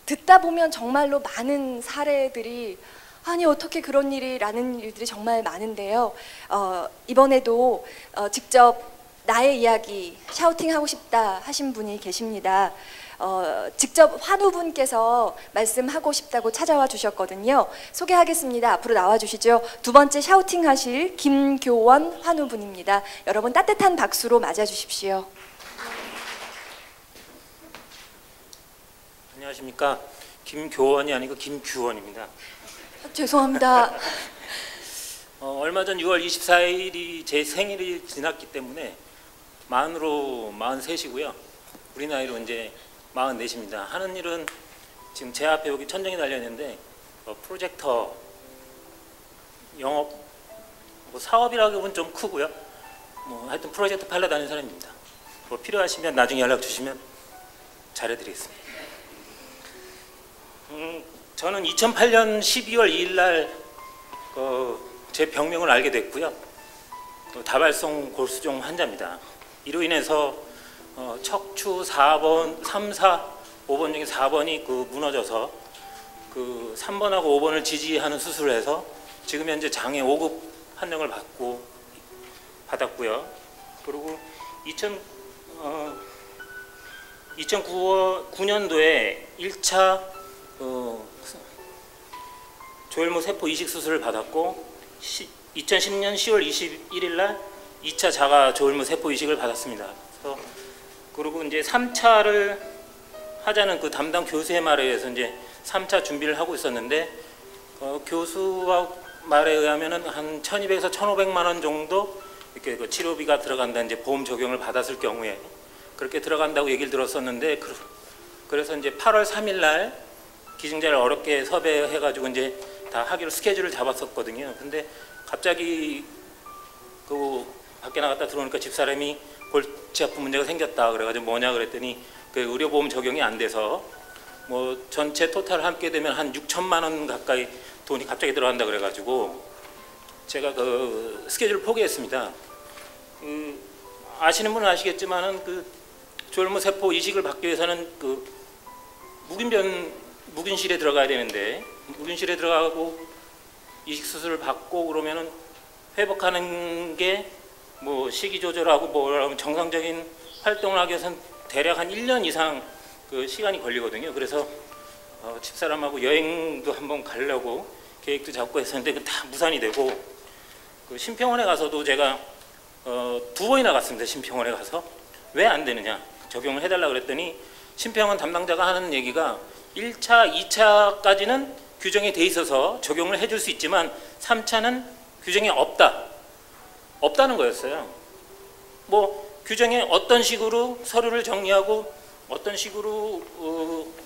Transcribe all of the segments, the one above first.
듣다 보면 정말로 많은 사례들이 아니 어떻게 그런 일이라는 일들이 정말 많은데요. 이번에도 직접 나의 이야기 샤우팅하고 싶다 하신 분이 계십니다. 직접 환우분께서 말씀하고 싶다고 찾아와 주셨거든요. 소개하겠습니다. 앞으로 나와 주시죠. 두 번째 샤우팅 하실 김교원 환우분입니다. 여러분 따뜻한 박수로 맞아 주십시오. 안녕하십니까. 김교원이 아니고 김규원입니다. 죄송합니다. 얼마 전 6월 24일이 제 생일이 지났기 때문에 만으로 43이고요. 우리 나이로 이제 44입니다. 하는 일은 지금 제 앞에 여기 천정이 달려있는데 프로젝터 영업 사업이라고 하면 좀 크고요. 하여튼 프로젝터 팔러 다니는 사람입니다. 필요하시면 나중에 연락 주시면 잘해드리겠습니다. 저는 2008년 12월 2일 날 제 병명을 알게 됐고요. 다발성 골수종 환자입니다. 이로 인해서 척추 4번, 3, 4, 5번 중에 4번이 무너져서 3번하고 5번을 지지하는 수술을 해서 지금 현재 장애 5급 판정을 받았고요. 그리고 2009년도에 1차 조혈모 세포 이식 수술을 받았고 2010년 10월 21일 날 2차 자가 조혈모 세포 이식을 받았습니다. 그리고 이제 3차를 하자는 담당 교수의 말에 의해서 이제 3차 준비를 하고 있었는데 교수와 말에 의하면은 한 1,200에서 1,500만 원 정도 이렇게 치료비가 들어간다, 이제 보험 적용을 받았을 경우에 그렇게 들어간다고 얘기를 들었었는데, 그래서 이제 8월 3일 날 기증자를 어렵게 섭외해가지고 이제 다 하기로 스케줄을 잡았었거든요. 근데 갑자기 밖에 나갔다 들어오니까 집사람이 골치 아픈 문제가 생겼다 그래가지고 뭐냐 그랬더니 의료보험 적용이 안 돼서 전체 토탈 함께 되면 한 6천만 원 가까이 돈이 갑자기 들어간다 그래가지고 제가 스케줄을 포기했습니다. 아시는 분은 아시겠지만은 조혈모 세포 이식을 받기 위해서는 묵인실에 들어가야 되는데, 묵인실에 들어가고 이식 수술을 받고 그러면은 회복하는 게 식이 조절하고 정상적인 활동을 하기 위해서는 대략 한 1년 이상 시간이 걸리거든요. 그래서 집사람하고 여행도 한번 가려고 계획도 잡고 했었는데 다 무산이 되고, 심평원에 가서도 제가 2번이나 갔습니다. 심평원에 가서 왜 안 되느냐 적용을 해달라고 그랬더니 심평원 담당자가 하는 얘기가 1차, 2차까지는 규정이 돼 있어서 적용을 해줄 수 있지만 3차는 규정이 없다는 거였어요. 규정에 어떤 식으로 서류를 정리하고 어떤 식으로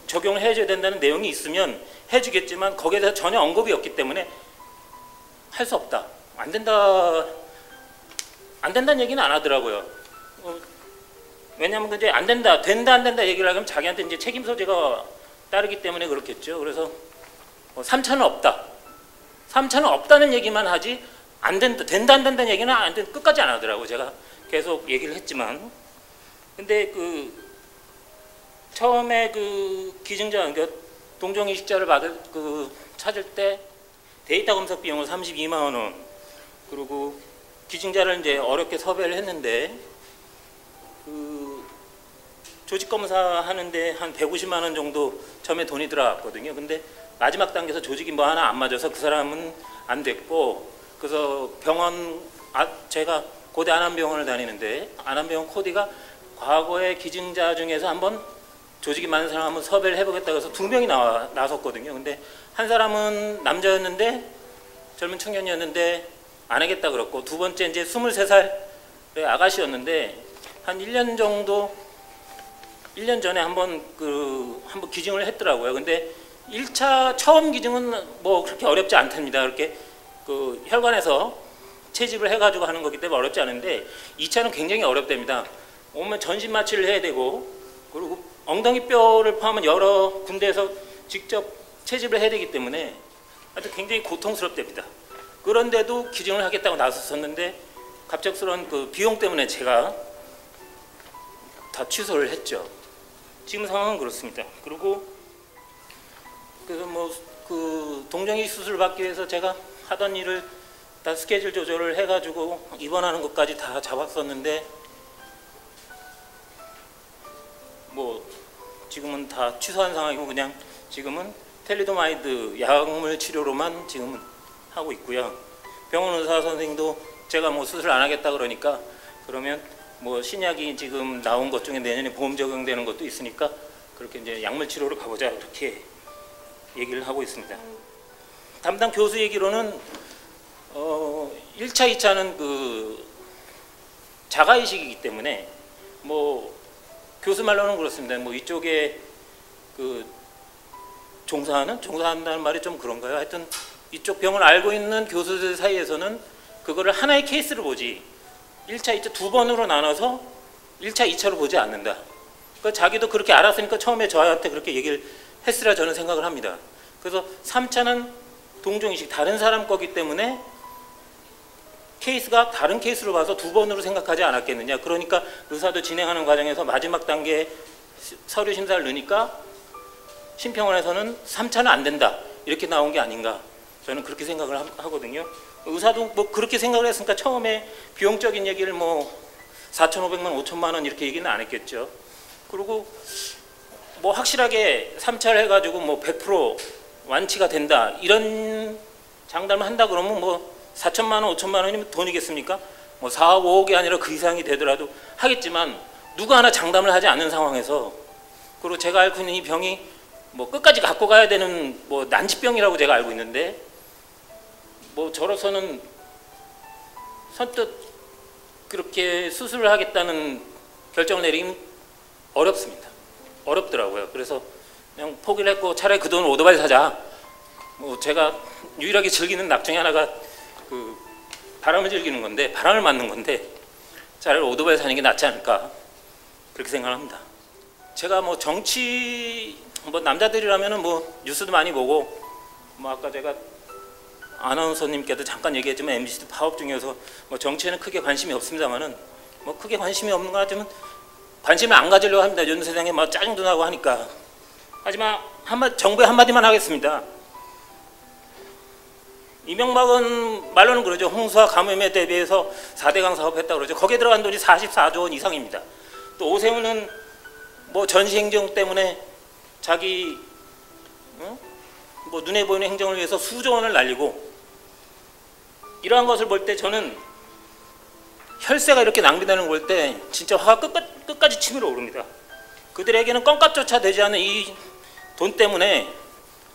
적용을 해줘야 된다는 내용이 있으면 해주겠지만 거기에 대해서 전혀 언급이 없기 때문에 할 수 없다, 안 된다는 얘기는 안 하더라고요. 왜냐하면 이제 안 된다, 안 된다 얘기를 하면 자기한테 이제 책임 소재가 따르기 때문에 그렇겠죠. 그래서 3차는 없다, 3차는 없다는 얘기만 하지 안 된다, 안 된다는 얘기는 끝까지 안 하더라고요. 제가 계속 얘기를 했지만. 근데 처음에 기증자, 동종 이식자를 찾을 때 데이터 검사 비용을 32만 원, 그리고 기증자를 이제 어렵게 섭외를 했는데 조직 검사 하는데 한 150만 원 정도 처음에 돈이 들어갔거든요. 근데 마지막 단계에서 조직이 하나 안 맞아서 그 사람은 안 됐고, 그래서 제가 고대 안암병원을 다니는데 안암병원 코디가 과거의 기증자 중에서 한번 조직이 맞는 사람 한번 섭외를 해보겠다고 해서 2명이 나섰거든요. 근데 한 사람은 남자였는데, 젊은 청년이었는데 안 하겠다 그랬고, 두 번째 이제 23살의 아가씨였는데 한 1년 전에 한번 기증을 했더라고요. 근데 1차 처음 기증은 그렇게 어렵지 않답니다. 그렇게 혈관에서 채집을 해가지고 하는 거기 때문에 어렵지 않은데 2차는 굉장히 어렵답니다. 오면 전신 마취를 해야 되고, 그리고 엉덩이 뼈를 포함한 여러 군데에서 직접 채집을 해야 되기 때문에 하여튼 굉장히 고통스럽답니다. 그런데도 기증을 하겠다고 나섰었는데 갑작스러운 비용 때문에 제가 다 취소를 했죠. 지금 상황은 그렇습니다. 그리고 그래서 뭐 그 동정이 수술을 받기 위해서 제가 하던 일을 다 스케줄 조절을 해가지고 입원하는 것까지 다 잡았었는데 뭐 지금은 다 취소한 상황이고 그냥 지금은 텔리도마이드 약물 치료로만 지금은 하고 있고요. 병원 의사 선생님도 제가 뭐 수술 안 하겠다 그러니까 그러면 뭐 신약이 지금 나온 것 중에 내년에 보험 적용되는 것도 있으니까 그렇게 이제 약물 치료로 가보자 이렇게 얘기를 하고 있습니다. 담당 교수 얘기로는 1차, 2차는 그 자가이식이기 때문에 뭐 교수 말로는 그렇습니다. 뭐 이쪽에 그 종사한다는 말이 좀 그런가요? 하여튼 이쪽 병을 알고 있는 교수들 사이에서는 그거를 하나의 케이스를 보지 1차, 2차 두 번으로 나눠서 1차, 2차로 보지 않는다. 그러니까 자기도 그렇게 알았으니까 처음에 저한테 그렇게 얘기를 했으라 저는 생각을 합니다. 그래서 3차는 동종이식 다른 사람 거기 때문에 케이스가 다른 케이스로 봐서 두 번으로 생각하지 않았겠느냐. 그러니까 의사도 진행하는 과정에서 마지막 단계에 서류 심사를 넣으니까 심평원에서는 3차는 안 된다 이렇게 나온 게 아닌가 저는 그렇게 생각을 하거든요. 의사도 뭐 그렇게 생각을 했으니까 처음에 비용적인 얘기를 뭐 4,500만 5천만 원 이렇게 얘기는 안 했겠죠. 그리고 뭐 확실하게 3차를 해가지고 뭐 100% 완치가 된다 이런 장담을 한다 그러면 뭐 4천만 원 5천만 원이면 돈이겠습니까? 뭐 4억 5억이 아니라 그 이상이 되더라도 하겠지만 누가 하나 장담을 하지 않는 상황에서 그리고 제가 앓고 있는 이 병이 뭐 끝까지 갖고 가야 되는 뭐 난치병이라고 제가 알고 있는데 뭐 저로서는 선뜻 그렇게 수술을 하겠다는 결정을 내리긴 어렵습니다. 어렵더라고요. 그래서 그냥 포기를 했고 차라리 그 돈을 오토바이 사자. 뭐 제가 유일하게 즐기는 낙 중에 하나가 그 바람을 즐기는 건데 바람을 맞는 건데 차라리 오토바이 사는 게 낫지 않을까 그렇게 생각합니다. 제가 뭐 정치 뭐 남자들이라면은 뭐 뉴스도 많이 보고 뭐 아까 제가 아나운서님께도 잠깐 얘기했지만 MBC도 파업 중이어서 뭐 정치에는 크게 관심이 없습니다만은 뭐 크게 관심이 없는 거 같으면 관심을 안 가지려고 합니다. 요즘 세상에 막 짜증도 나고 하니까. 하지만 정부에 한마디만 하겠습니다. 이명박은 말로는 그러죠. 홍수와 가뭄에 대비해서 4대강 사업했다고 그러죠. 거기에 들어간 돈이 44조 원 이상입니다. 또 오세훈은 뭐 전시행정 때문에 자기 뭐 눈에 보이는 행정을 위해서 수조 원을 날리고 이러한 것을 볼 때 저는 혈세가 이렇게 낭비되는 걸 볼 때 진짜 화가 끝까지 치밀어 오릅니다. 그들에게는 껌값조차 되지 않는 이 돈 때문에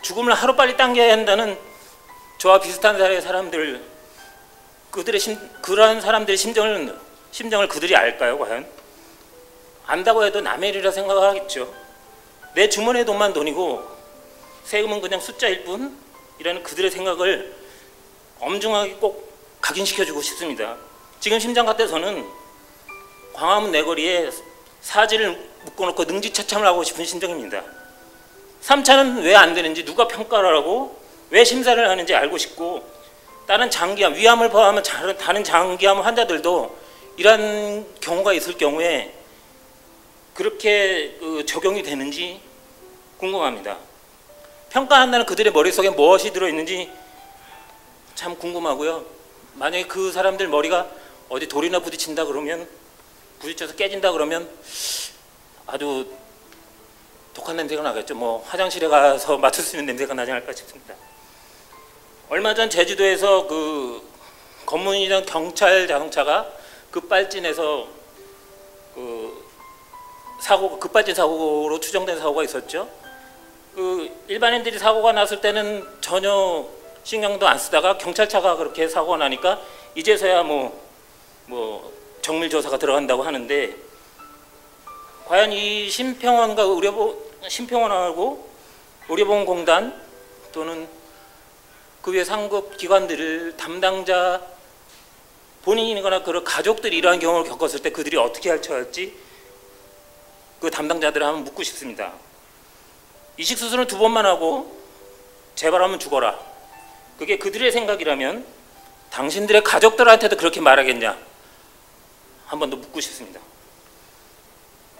죽음을 하루빨리 당겨야 한다는 저와 비슷한 사회의 사람들 그러한 사람들의 심정을 그들이 알까요? 과연? 안다고 해도 남의 일이라 생각을 하겠죠. 내 주머니에 돈만 돈이고 세금은 그냥 숫자일 뿐이라는 그들의 생각을 엄중하게 꼭 각인시켜주고 싶습니다. 지금 심장 같아서는 광화문 내거리에 사지를 묶어놓고 능지처참을 하고 싶은 심정입니다. 3차는 왜 안 되는지 누가 평가를 하고 왜 심사를 하는지 알고 싶고 다른 장기암, 위암을 포함한 다른 장기암 환자들도 이런 경우가 있을 경우에 그렇게 적용이 되는지 궁금합니다. 평가한다는 그들의 머릿속에 무엇이 들어있는지 참 궁금하고요. 만약에 그 사람들 머리가 어디 돌이나 부딪힌다 그러면 부딪혀서 깨진다 그러면 아주 독한 냄새가 나겠죠. 뭐 화장실에 가서 맡을 수 있는 냄새가 나지 않을까 싶습니다. 얼마 전 제주도에서 그 검문이던 경찰 자동차가 급발진해서 그 급발진 사고로 추정된 사고가 있었죠. 그 일반인들이 사고가 났을 때는 전혀 신경도 안 쓰다가 경찰차가 그렇게 사고가 나니까 이제서야 뭐 정밀 조사가 들어간다고 하는데 과연 이 심평원하고 의료보험공단 또는 그 위에 상급 기관들을 담당자 본인이거나 그 가족들이 이러한 경험을 겪었을 때 그들이 어떻게 할 처할지 그 담당자들을 한번 묻고 싶습니다. 이식수술은 2번만 하고 재발하면 죽어라. 그게 그들의 생각이라면 당신들의 가족들한테도 그렇게 말하겠냐? 한 번 더 묻고 싶습니다.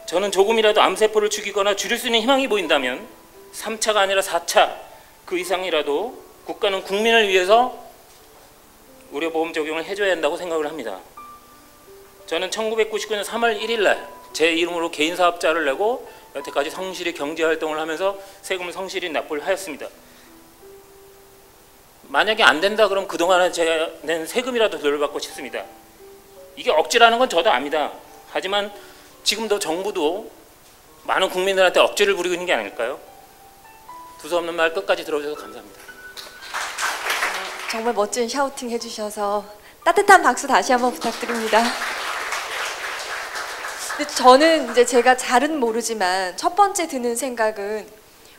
저는 조금이라도 암세포를 죽이거나 줄일 수 있는 희망이 보인다면 3차가 아니라 4차 그 이상이라도 국가는 국민을 위해서 의료보험 적용을 해줘야 한다고 생각을 합니다. 저는 1999년 3월 1일 날 제 이름으로 개인 사업자를 내고 여태까지 성실히 경제활동을 하면서 세금을 성실히 납부를 하였습니다. 만약에 안 된다 그러면 그동안에 제가 낸 세금이라도 돌려받고 싶습니다. 이게 억지라는 건 저도 압니다. 하지만 지금도 정부도 많은 국민들한테 억지를 부리고 있는 게 아닐까요? 두서없는 말 끝까지 들어주셔서 감사합니다. 정말 멋진 샤우팅 해주셔서 따뜻한 박수 다시 한번 부탁드립니다. 근데 저는 이제 제가 잘은 모르지만 첫 번째 드는 생각은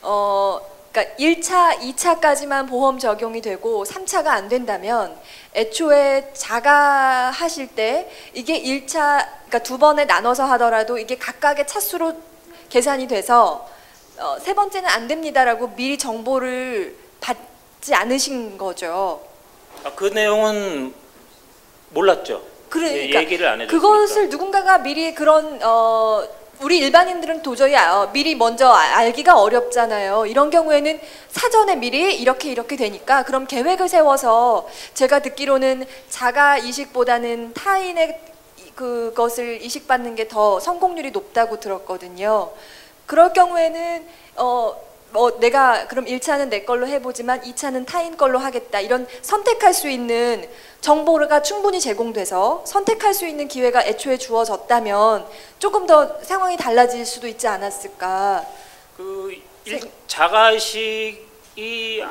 그러니까 1차, 2차까지만 보험 적용이 되고 3차가 안 된다면 애초에 자가 하실 때 이게 1차, 그러니까 두 번에 나눠서 하더라도 이게 각각의 차수로 계산이 돼서 세 번째는 안 됩니다라고 미리 정보를 받지 않으신 거죠. 그 내용은 몰랐죠. 그러니까 얘기를 안 해줬으니까. 그것을 누군가가 미리 그런 우리 일반인들은 도저히 미리 먼저 알기가 어렵잖아요. 이런 경우에는 사전에 미리 이렇게 되니까 그럼 계획을 세워서 제가 듣기로는 자가 이식보다는 타인의 그것을 이식받는 게 더 성공률이 높다고 들었거든요. 그럴 경우에는 내가 그럼 1차는 내 걸로 해보지만 2차는 타인 걸로 하겠다. 이런 선택할 수 있는 정보가 충분히 제공돼서 선택할 수 있는 기회가 애초에 주어졌다면 조금 더 상황이 달라질 수도 있지 않았을까. 자가이식이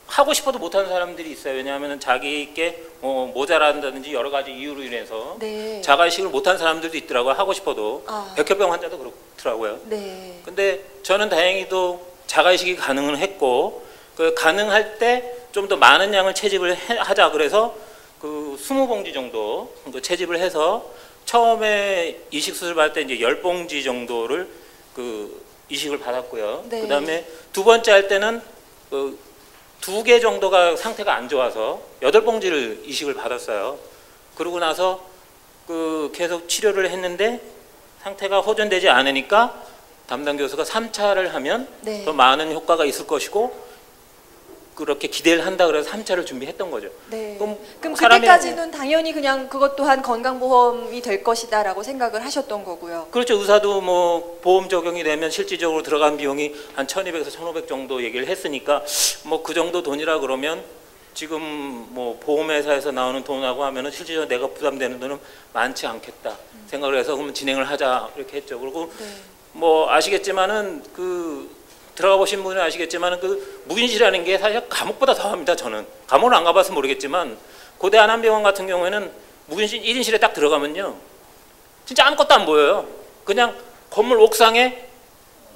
하고 싶어도 못하는 사람들이 있어요. 왜냐하면 자기께 모자란다든지 여러 가지 이유로 인해서 네. 자가이식을 못하는 사람들도 있더라고요. 하고 싶어도. 백혈병 환자도 그렇더라고요. 네. 근데 저는 다행히도 자가이식이 가능은 했고 그 가능할 때 좀 더 많은 양을 채집을 하자 그래서 그 20봉지 정도 채집을 해서 처음에 이식 수술 받을 때 이제 10봉지 정도를 그 이식을 받았고요. 네. 그다음에 두 번째 할 때는 그 2개 정도가 상태가 안 좋아서 8봉지를 이식을 받았어요. 그러고 나서 그 계속 치료를 했는데 상태가 호전되지 않으니까 담당 교수가 3차를 하면 네. 더 많은 효과가 있을 것이고 그렇게 기대를 한다 그래서 3차를 준비했던 거죠. 네. 그럼 그때까지는 당연히 그냥 그것 또한 건강보험이 될 것이다라고 생각을 하셨던 거고요. 그렇죠. 의사도 뭐 보험 적용이 되면 실질적으로 들어간 비용이 한 1,200에서 1,500 정도 얘기를 했으니까 뭐 그 정도 돈이라 그러면 지금 뭐 보험회사에서 나오는 돈하고 하면은 실질적으로 내가 부담되는 돈은 많지 않겠다 생각을 해서 그러면 진행을 하자 이렇게 했죠. 그리고 네. 뭐 아시겠지만은 그 들어가 보신 분은 아시겠지만은 그 무인실이라는 게 사실 감옥보다 더합니다. 저는 감옥을 안 가봐서 모르겠지만 고대 안암병원 같은 경우에는 무인실 1인실에 딱 들어가면요 진짜 아무것도 안 보여요. 그냥 건물 옥상에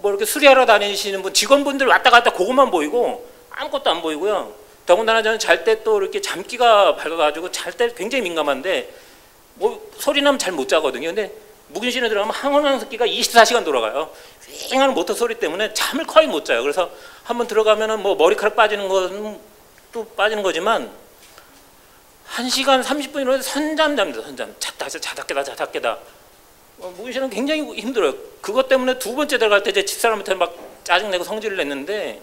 뭐 이렇게 수리하러 다니시는 분 직원분들 왔다 갔다 그것만 보이고 아무것도 안 보이고요. 더군다나 저는 잘 때 또 이렇게 잠기가 밝아가지고 잘 때 굉장히 민감한데 뭐 소리 나면 잘 못 자거든요. 근데 무균실에 들어가면 항원항습기가 24시간 돌아가요. 휑하는 모터 소리 때문에 잠을 거의 못 자요. 그래서 한번 들어가면은 뭐 머리카락 빠지는 건 또 빠지는 거지만 1시간 30분이라도 선잠 잡니다. 선잠. 자다 깨다. 무균실은 굉장히 힘들어요. 그것 때문에 두 번째 들어갈 때 제 집사람한테 막 짜증내고 성질을 냈는데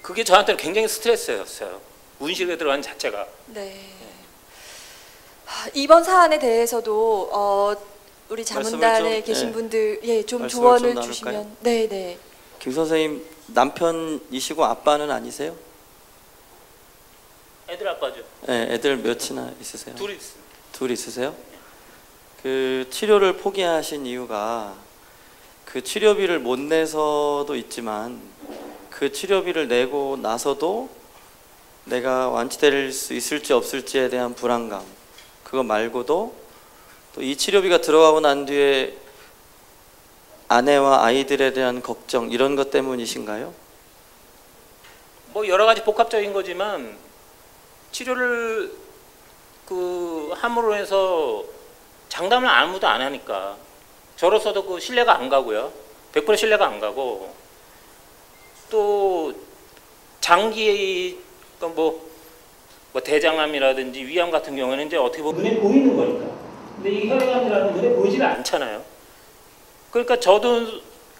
그게 저한테는 굉장히 스트레스였어요. 무균실에 들어가는 자체가. 네. 이번 사안에 대해서도 우리 자문단에 계신 분들 좀 조언을 주시면. 네. 김 선생님 남편이시고 아빠는 아니세요? 애들 아빠죠. 네, 애들 몇이나 있으세요? 둘이 있습니다. 둘 있으세요? 그 치료를 포기하신 이유가 그 치료비를 못 내서도 있지만 그 치료비를 내고 나서도 내가 완치될 수 있을지 없을지에 대한 불안감, 그거 말고도 또 이 치료비가 들어가고 난 뒤에 아내와 아이들에 대한 걱정 이런 것 때문이신가요? 뭐 여러 가지 복합적인 거지만 치료를 함으로 해서 장담을 아무도 안 하니까 저로서도 그 신뢰가 안 가고요. 100% 신뢰가 안 가고 또 장기 뭐 대장암이라든지 위암 같은 경우에는 이제 어떻게 보면 눈에 보이는 거니까. 근데 이 혈액암이라는 눈에 보이지가 않잖아요. 그러니까 저도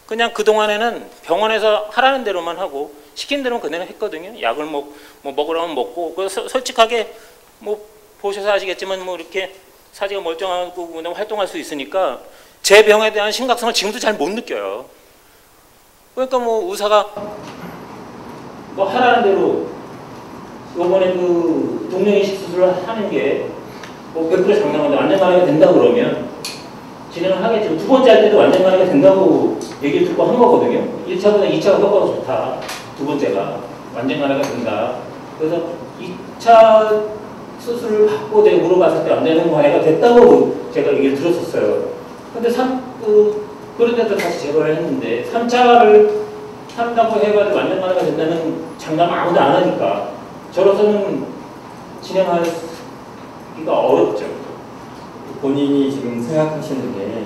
그냥 그동안에는 병원에서 하라는 대로만 하고 시킨 대로 그대로 했거든요. 약을 뭐 먹으라면 먹고 솔직하게 뭐 보셔서 아시겠지만 뭐 이렇게 사지가 멀쩡하고 그냥 활동할 수 있으니까 제 병에 대한 심각성을 지금도 잘 못 느껴요. 그러니까 뭐 의사가 뭐 하라는 대로 이번에 그 동명이식 수술을 하는 게 뭐 100% 장담하는데 완전 만회가 된다 그러면 진행을 하겠죠. 두 번째 할 때도 완전 만회가 된다고 얘기를 듣고 한 거거든요. 1차보다 2차가 효과가 좋다. 두 번째가 완전 만회가 된다. 그래서 2차 수술을 받고 내가 물어봤을 때 완전 만회가 됐다고 제가 얘기를 들었었어요. 근데 그런데도 다시 재발을 했는데 3차를 한다고 해가지고 완전 만회가 된다는 장담을 아무도 안 하니까 저로서는 진행하기가 어렵죠. 본인이 지금 생각하시는 게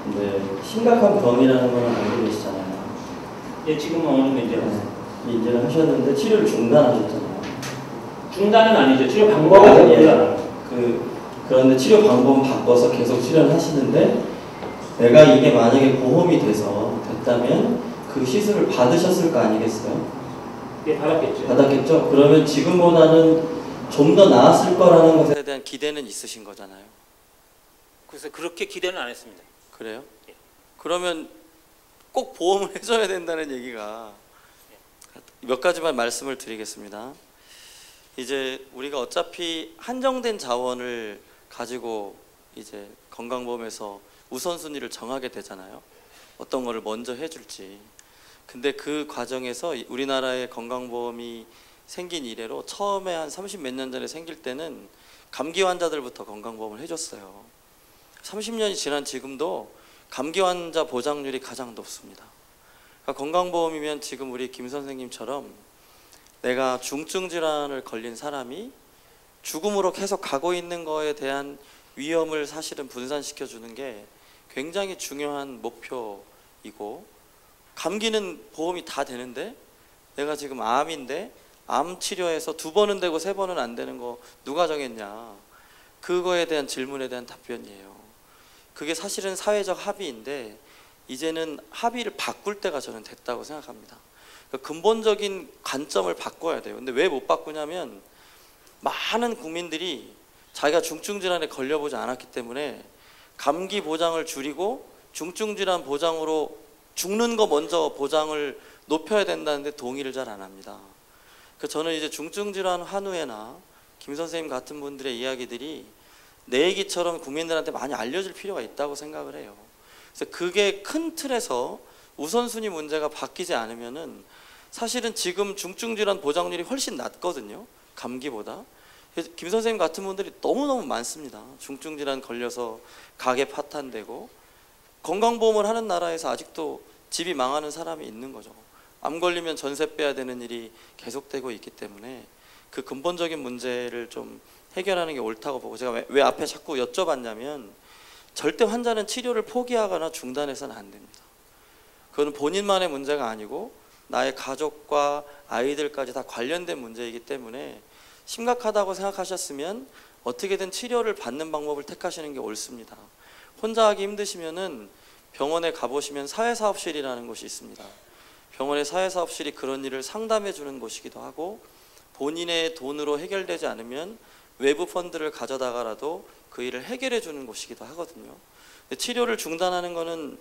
이제 심각한 병이라는 걸 알고 계시잖아요. 예, 지금은 어느 정도 인제는 하셨는데 치료를 중단하셨잖아요. 중단은 아니죠. 치료 방법은 그런데 치료 방법은 바꿔서 계속 치료를 하시는데 내가 이게 만약에 보험이 됐다면 그 시술을 받으셨을 거 아니겠어요? 예, 받았겠죠. 받았겠죠? 그러면 지금보다는 좀 더 나았을 거라는 것에 대한 기대는 있으신 거잖아요. 그래서 그렇게 기대는 안 했습니다. 그래요? 예. 그러면 꼭 보험을 해줘야 된다는 얘기가 몇 가지만 말씀을 드리겠습니다. 이제 우리가 어차피 한정된 자원을 가지고 이제 건강보험에서 우선순위를 정하게 되잖아요. 어떤 거를 먼저 해줄지. 근데 그 과정에서 우리나라의 건강보험이 생긴 이래로 처음에 한 30 몇 년 전에 생길 때는 감기 환자들부터 건강보험을 해줬어요. 30년이 지난 지금도 감기 환자 보장률이 가장 높습니다. 그러니까 건강보험이면 지금 우리 김 선생님처럼 내가 중증 질환을 걸린 사람이 죽음으로 계속 가고 있는 거에 대한 위험을 사실은 분산시켜 주는 게 굉장히 중요한 목표이고, 감기는 보험이 다 되는데 내가 지금 암인데 암 치료에서 2번은 되고 3번은 안 되는 거 누가 정했냐, 그거에 대한 질문에 대한 답변이에요. 그게 사실은 사회적 합의인데 이제는 합의를 바꿀 때가 저는 됐다고 생각합니다. 그러니까 근본적인 관점을 바꿔야 돼요. 근데 왜 못 바꾸냐면 많은 국민들이 자기가 중증 질환에 걸려보지 않았기 때문에 감기 보장을 줄이고 중증 질환 보장으로 죽는 거 먼저 보장을 높여야 된다는데 동의를 잘 안 합니다. 그래서 저는 이제 중증 질환 환우회나 김 선생님 같은 분들의 이야기들이 내 얘기처럼 국민들한테 많이 알려질 필요가 있다고 생각을 해요. 그래서 그게 큰 틀에서 우선순위 문제가 바뀌지 않으면은 사실은 지금 중증 질환 보장률이 훨씬 낮거든요. 감기보다. 김 선생님 같은 분들이 너무너무 많습니다. 중증 질환 걸려서 가게 파탄되고, 건강보험을 하는 나라에서 아직도 집이 망하는 사람이 있는 거죠. 암 걸리면 전세 빼야 되는 일이 계속되고 있기 때문에 그 근본적인 문제를 좀 해결하는 게 옳다고 보고, 제가 왜 앞에 자꾸 여쭤봤냐면 절대 환자는 치료를 포기하거나 중단해서는 안 됩니다. 그건 본인만의 문제가 아니고 나의 가족과 아이들까지 다 관련된 문제이기 때문에 심각하다고 생각하셨으면 어떻게든 치료를 받는 방법을 택하시는 게 옳습니다. 혼자 하기 힘드시면은 병원에 가보시면 사회사업실이라는 곳이 있습니다. 병원의 사회사업실이 그런 일을 상담해 주는 곳이기도 하고, 본인의 돈으로 해결되지 않으면 외부 펀드를 가져다가라도 그 일을 해결해 주는 곳이기도 하거든요. 근데 치료를 중단하는 거는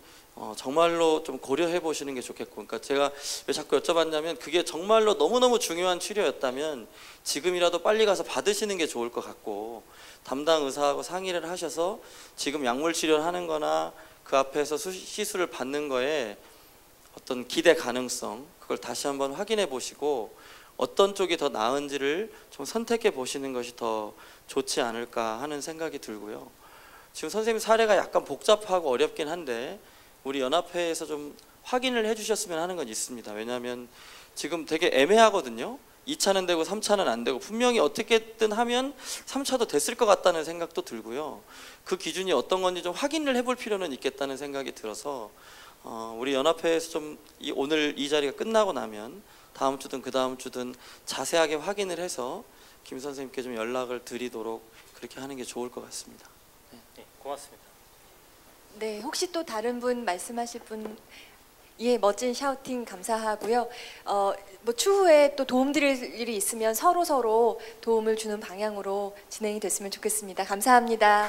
정말로 좀 고려해 보시는 게 좋겠고, 그러니까 제가 왜 자꾸 여쭤봤냐면 그게 정말로 너무너무 중요한 치료였다면 지금이라도 빨리 가서 받으시는 게 좋을 것 같고, 담당 의사하고 상의를 하셔서 지금 약물 치료를 하는 거나 그 앞에서 시술을 받는 거에 어떤 기대 가능성, 그걸 다시 한번 확인해 보시고 어떤 쪽이 더 나은지를 좀 선택해 보시는 것이 더 좋지 않을까 하는 생각이 들고요. 지금 선생님 사례가 약간 복잡하고 어렵긴 한데 우리 연합회에서 좀 확인을 해 주셨으면 하는 건 있습니다. 왜냐하면 지금 되게 애매하거든요. 2차는 되고 3차는 안 되고, 분명히 어떻게든 하면 3차도 됐을 것 같다는 생각도 들고요. 그 기준이 어떤 건지 좀 확인을 해볼 필요는 있겠다는 생각이 들어서 우리 연합회에서 좀 오늘 이 자리가 끝나고 나면 다음 주든 그 다음 주든 자세하게 확인을 해서 김 선생님께 좀 연락을 드리도록 그렇게 하는 게 좋을 것 같습니다. 네, 고맙습니다. 네, 혹시 또 다른 분 말씀하실 분 예, 멋진 샤우팅 감사하고요. 뭐 추후에 또 도움드릴 일이 있으면 서로 도움을 주는 방향으로 진행이 됐으면 좋겠습니다. 감사합니다.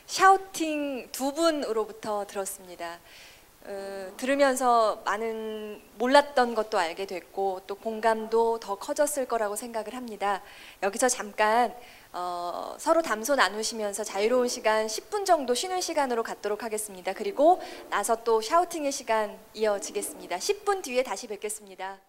샤우팅 두 분으로부터 들었습니다. 들으면서 많은 몰랐던 것도 알게 됐고 또 공감도 더 커졌을 거라고 생각을 합니다. 여기서 잠깐 서로 담소 나누시면서 자유로운 시간 10분 정도 쉬는 시간으로 갖도록 하겠습니다. 그리고 나서 또 샤우팅의 시간 이어지겠습니다. 10분 뒤에 다시 뵙겠습니다.